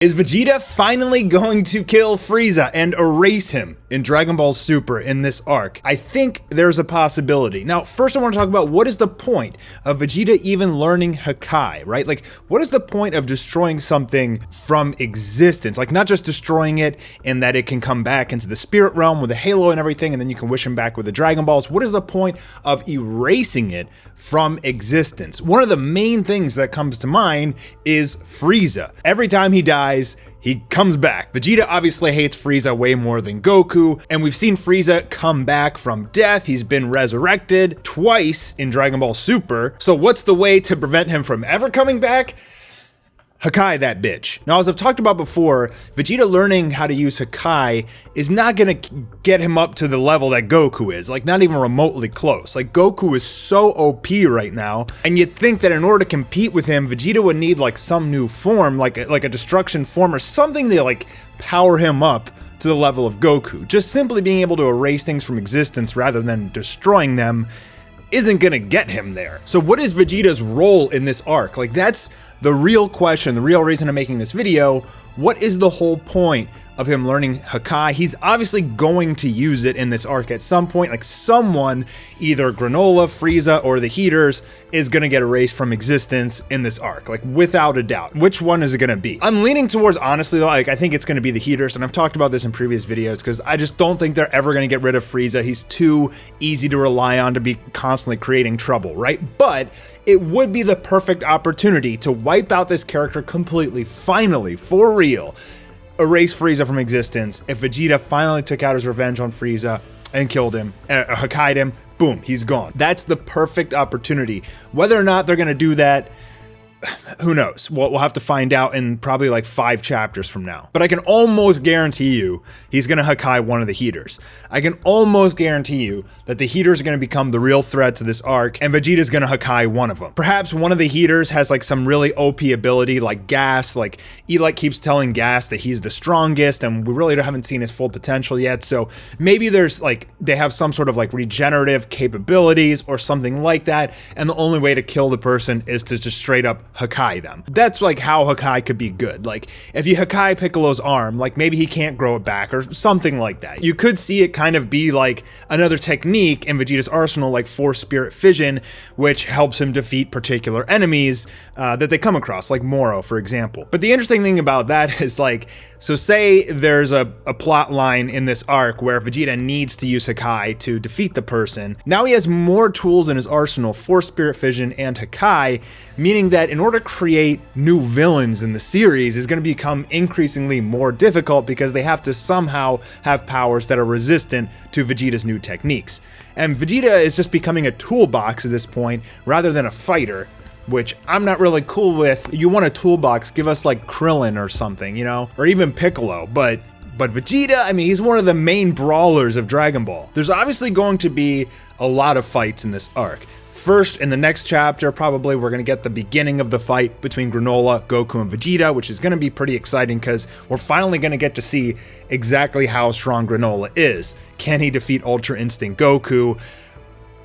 Is Vegeta finally going to kill Frieza and erase him in Dragon Ball Super in this arc? I think there's a possibility. Now, first I want to talk about what is the point of Vegeta even learning Hakai, right? Like, what is the point of destroying something from existence? Like, not just destroying it in that it can come back into the spirit realm with the halo and everything, and then you can wish him back with the Dragon Balls. What is the point of erasing it from existence? One of the main things that comes to mind is Frieza. Every time he dies, he comes back. Vegeta obviously hates Frieza way more than Goku, and we've seen Frieza come back from death. He's been resurrected twice in Dragon Ball Super. So what's the way to prevent him from ever coming back? Hakai that bitch. Now, as I've talked about before, Vegeta learning how to use Hakai is not gonna get him up to the level that Goku is, like not even remotely close. Like Goku is so OP right now, and you'd think that in order to compete with him, Vegeta would need like some new form, like a destruction form or something to like power him up to the level of Goku. Just simply being able to erase things from existence rather than destroying them isn't gonna get him there. So what is Vegeta's role in this arc? Like, that's the real question, the real reason I'm making this video. What is the whole point of him learning Hakai? He's obviously going to use it in this arc at some point. Like, someone, either Granola, Frieza, or the Heaters, is gonna get erased from existence in this arc, like without a doubt. Which one is it gonna be? I'm leaning towards, honestly though, like I think it's gonna be the Heaters, and I've talked about this in previous videos because I just don't think they're ever gonna get rid of Frieza. He's too easy to rely on to be constantly creating trouble, right? But it would be the perfect opportunity to wipe out this character completely, finally, for real. Erase Frieza from existence. If Vegeta finally took out his revenge on Frieza and killed him, Hakai'd him, boom, he's gone. That's the perfect opportunity. Whether or not they're gonna do that, who knows? We'll have to find out in probably like 5 chapters from now. But I can almost guarantee you he's gonna Hakai one of the Heaters. I can almost guarantee you that the Heaters are gonna become the real threat to this arc, and Vegeta's gonna Hakai one of them. Perhaps one of the Heaters has like some really OP ability like Gas, like Elec keeps telling Gas that he's the strongest, and we really haven't seen his full potential yet, so maybe there's like, they have some sort of like regenerative capabilities or something like that, and the only way to kill the person is to just straight up Hakai them. That's like how Hakai could be good. Like, if you Hakai Piccolo's arm, like maybe he can't grow it back or something like that. You could see it kind of be like another technique in Vegeta's arsenal, like Force Spirit Fission, which helps him defeat particular enemies that they come across, like Moro, for example. But the interesting thing about that is like, so say there's a plot line in this arc where Vegeta needs to use Hakai to defeat the person. Now he has more tools in his arsenal, Force Spirit Fission and Hakai, meaning that in order to create new villains in the series is going to become increasingly more difficult because they have to somehow have powers that are resistant to Vegeta's new techniques. And Vegeta is just becoming a toolbox at this point rather than a fighter, which I'm not really cool with. You want a toolbox, give us like Krillin or something, you know, or even Piccolo, but Vegeta, I mean, he's one of the main brawlers of Dragon Ball. There's obviously going to be a lot of fights in this arc. First, in the next chapter, probably we're going to get the beginning of the fight between Granola, Goku, and Vegeta, which is going to be pretty exciting because we're finally going to get to see exactly how strong Granola is. Can he defeat Ultra Instinct Goku?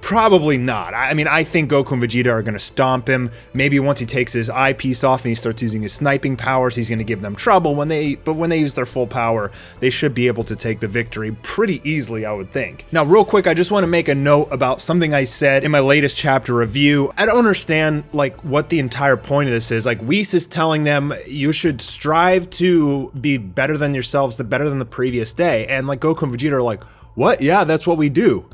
Probably not. I mean, I think Goku and Vegeta are going to stomp him. Maybe once he takes his eyepiece off and he starts using his sniping powers, he's going to give them trouble. But when they use their full power, they should be able to take the victory pretty easily, I would think. Now, real quick, I just want to make a note about something I said in my latest chapter review. I don't understand, like, what the entire point of this is. Like, Whis is telling them you should strive to be better than yourselves, better than the previous day. And, like, Goku and Vegeta are like, what? Yeah, that's what we do.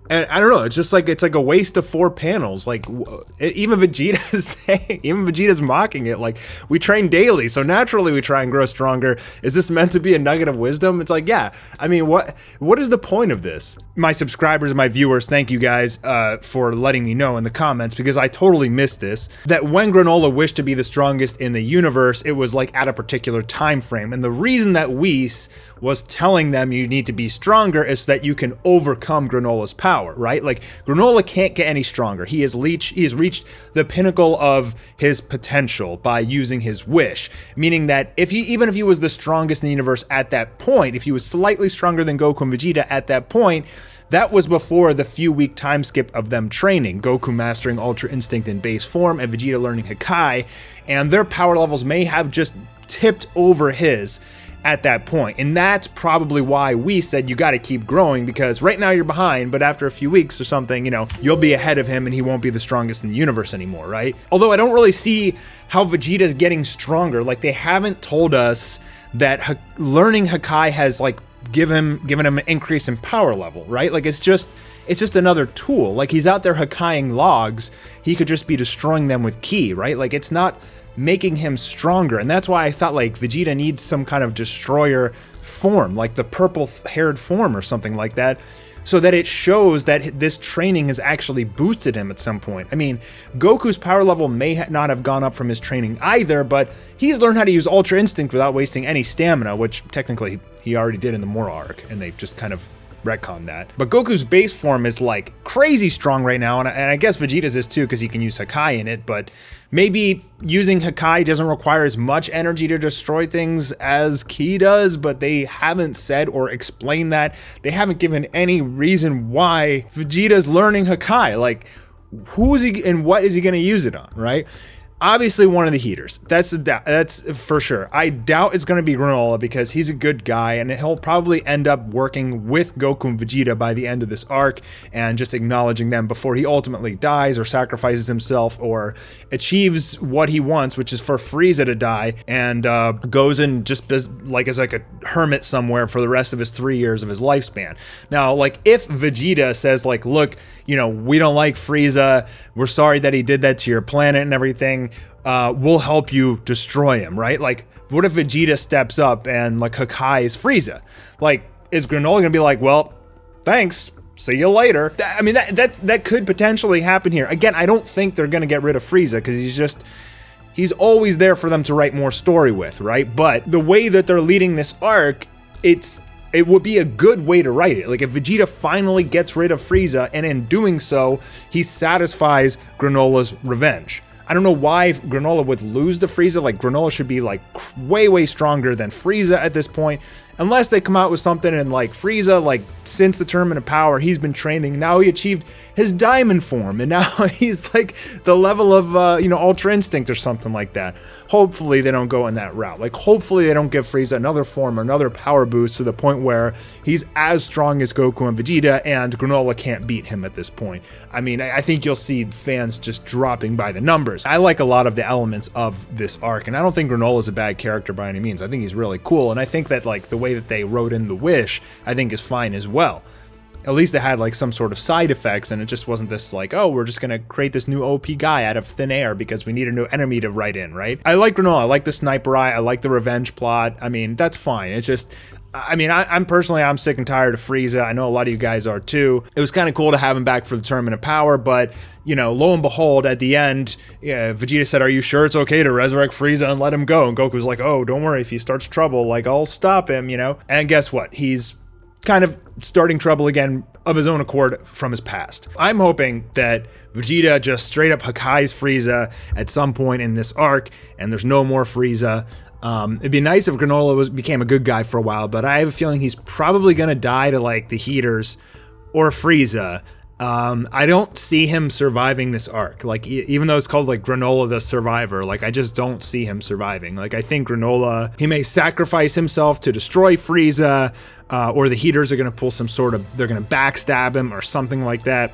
And I don't know, it's just like, it's like a waste of 4 panels. Like, even Vegeta's saying, even Vegeta's mocking it. Like, we train daily, so naturally we try and grow stronger. Is this meant to be a nugget of wisdom? It's like, yeah. I mean, what is the point of this? My subscribers and my viewers, thank you guys for letting me know in the comments, because I totally missed this. That when Granola wished to be the strongest in the universe, it was like at a particular time frame. And the reason that Whis was telling them you need to be stronger is so that you can overcome Granola's power, right? Like, Granola can't get any stronger. He has reached the pinnacle of his potential by using his wish, meaning that even if he was the strongest in the universe at that point, if he was slightly stronger than Goku and Vegeta at that point, that was before the few-week time skip of them training, Goku mastering Ultra Instinct in base form and Vegeta learning Hakai, and their power levels may have just tipped over his at that point. And that's probably why we said you got to keep growing, because right now you're behind, but after a few weeks or something, you know, you'll be ahead of him and he won't be the strongest in the universe anymore, right? Although I don't really see how Vegeta's getting stronger. Like, they haven't told us that learning Hakai has like given him an increase in power level, right? Like, it's just another tool. Like, he's out there Hakaiing logs. He could just be destroying them with ki, right? Like, it's not making him stronger. And that's why I thought like Vegeta needs some kind of destroyer form, like the purple haired form or something like that, so that it shows that this training has actually boosted him at some point. I mean, Goku's power level may not have gone up from his training either, but he's learned how to use Ultra Instinct without wasting any stamina, which technically he already did in the Mora arc, and they just kind of retcon that. But Goku's base form is like crazy strong right now, and I guess Vegeta's is too, because he can use Hakai in it, but maybe using Hakai doesn't require as much energy to destroy things as ki does, but they haven't said or explained that. They haven't given any reason why Vegeta's learning Hakai. Like, who is he and what is he going to use it on, right? Obviously one of the heaters. That's for sure. I doubt it's going to be Granola, because he's a good guy and he'll probably end up working with Goku and Vegeta by the end of this arc and just acknowledging them before he ultimately dies or sacrifices himself or achieves what he wants, which is for Frieza to die, and goes and just as like a hermit somewhere for the rest of his 3 years of his lifespan. Now, like, if Vegeta says like, look, you know, we don't like Frieza, we're sorry that he did that to your planet and everything, we'll help you destroy him, right? Like, what if Vegeta steps up and like Hakai is Frieza? Like, is Granola gonna be like, well, thanks, see you later? I mean, that could potentially happen here. Again, I don't think they're gonna get rid of Frieza, because he's always there for them to write more story with, right? But the way that they're leading this arc, it would be a good way to write it. Like, if Vegeta finally gets rid of Frieza, and in doing so, he satisfies Granola's revenge. I don't know why Granola would lose to Frieza. Like, Granola should be like way stronger than Frieza at this point, unless they come out with something and like Frieza, like, since the Tournament of Power, he's been training. Now he achieved his diamond form, and now he's like the level of you know, Ultra Instinct or something like that. Hopefully they don't go in that route. Like, hopefully they don't give Frieza another form or another power boost to the point where he's as strong as Goku and Vegeta, and Granola can't beat him at this point. I mean, I think you'll see fans just dropping by the numbers. I like a lot of the elements of this arc, and I don't think Granola's a bad character by any means. I think he's really cool, and I think that like the way that they wrote in the Wish, I think is fine as well. At least it had like some sort of side effects, and it just wasn't this like, oh, we're just gonna create this new OP guy out of thin air because we need a new enemy to write in, right? I like Granola, I like the sniper eye, I like the revenge plot. I mean, that's fine. It's just, I mean, I'm personally sick and tired of Frieza. I know a lot of you guys are too. It was kind of cool to have him back for the Tournament of Power, but, you know, lo and behold, at the end, Vegeta said, are you sure it's okay to resurrect Frieza and let him go? And Goku was like, oh, don't worry, if he starts trouble, like, I'll stop him, you know? And guess what? He's kind of starting trouble again of his own accord from his past. I'm hoping that Vegeta just straight up Hakai's Frieza at some point in this arc, and there's no more Frieza. It'd be nice if Granola became a good guy for a while, but I have a feeling he's probably gonna die to like the Heaters or Frieza. I don't see him surviving this arc. Like, even though it's called like Granola the Survivor, like, I just don't see him surviving. Like, I think Granola, he may sacrifice himself to destroy Frieza, or the Heaters are gonna pull some sort of, they're gonna backstab him or something like that.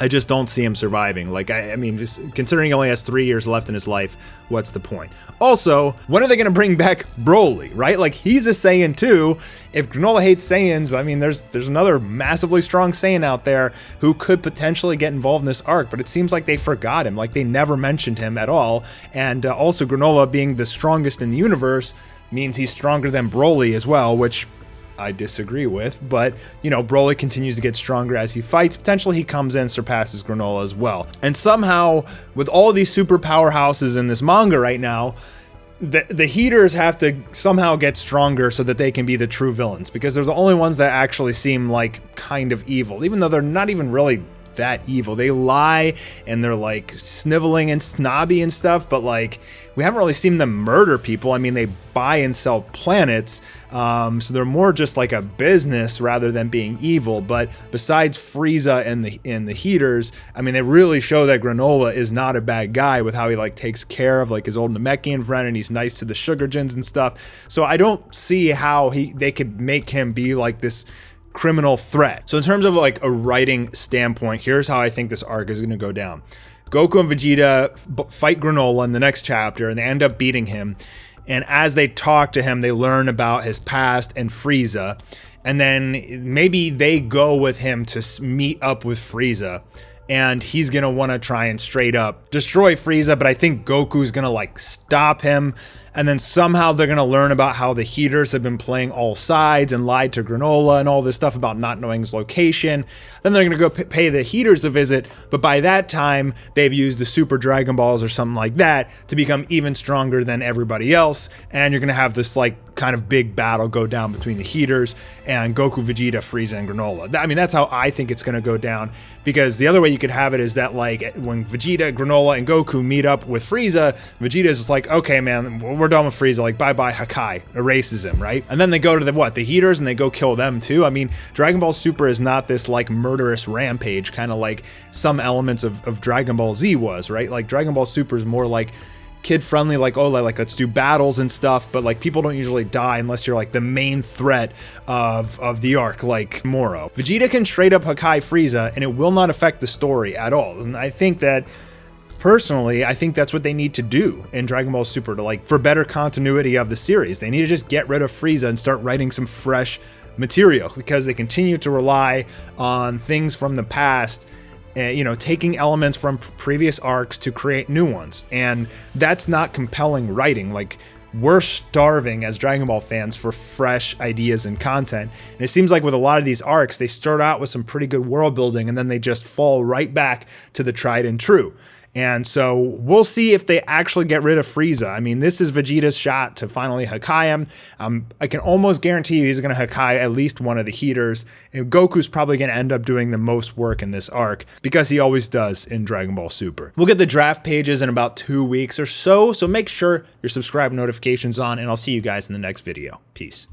I just don't see him surviving. Like, I mean, just considering he only has 3 years left in his life, what's the point? Also, when are they gonna bring back Broly, right? Like, he's a Saiyan too. If Granola hates Saiyans, I mean, there's another massively strong Saiyan out there who could potentially get involved in this arc, but it seems like they forgot him. Like, they never mentioned him at all. And also, Granola being the strongest in the universe means he's stronger than Broly as well, which I disagree with, but, you know, Broly continues to get stronger as he fights. Potentially he comes in, surpasses Granola as well. And somehow, with all these super powerhouses in this manga right now, the Heaters have to somehow get stronger so that they can be the true villains, because they're the only ones that actually seem like kind of evil, even though they're not even really that evil. They lie and they're like sniveling and snobby and stuff, but like we haven't really seen them murder people. I mean, they buy and sell planets, so they're more just like a business rather than being evil. But besides Frieza and the Heaters, I mean, they really show that Granola is not a bad guy with how he like takes care of like his old Namekian friend, and he's nice to the Sugarjins and stuff. So I don't see how they could make him be like this criminal threat. So in terms of like a writing standpoint, here's how I think this arc is going to go down. Goku and Vegeta fight Granola in the next chapter, and they end up beating him. And as they talk to him, they learn about his past and Frieza. And then maybe they go with him to meet up with Frieza. And he's going to want to try and straight up destroy Frieza. But I think Goku's going to like stop him. And then somehow they're going to learn about how the Heaters have been playing all sides and lied to Granola and all this stuff about not knowing his location. Then they're going to go pay the Heaters a visit. But by that time, they've used the Super Dragon Balls or something like that to become even stronger than everybody else. And you're going to have this like kind of big battle go down between the Heaters and Goku, Vegeta, Frieza, and Granola. I mean, that's how I think it's going to go down. Because the other way you could have it is that like when Vegeta, Granola, and Goku meet up with Frieza, Vegeta's just like, okay, man, we're done with Frieza. Like, bye-bye, Hakai. Erases him, right? And then they go to the Heaters, and they go kill them too. I mean, Dragon Ball Super is not this like murderous rampage, kind of like some elements of Dragon Ball Z was, right? Like Dragon Ball Super is more like kid-friendly, like, oh, like let's do battles and stuff, but like people don't usually die unless you're like the main threat of the arc, like Moro. Vegeta can straight up Hakai Frieza, and it will not affect the story at all. And I think that personally, I think that's what they need to do in Dragon Ball Super to like for better continuity of the series. They need to just get rid of Frieza and start writing some fresh material, because they continue to rely on things from the past, you know, taking elements from previous arcs to create new ones. And that's not compelling writing. Like, we're starving as Dragon Ball fans for fresh ideas and content. And it seems like with a lot of these arcs, they start out with some pretty good world building and then they just fall right back to the tried and true. And so we'll see if they actually get rid of Frieza. I mean, this is Vegeta's shot to finally Hakai him. I can almost guarantee you he's going to Hakai at least one of the Heaters. And Goku's probably going to end up doing the most work in this arc, because he always does in Dragon Ball Super. We'll get the draft pages in about 2 weeks or so, so make sure your subscribe notifications on, and I'll see you guys in the next video. Peace.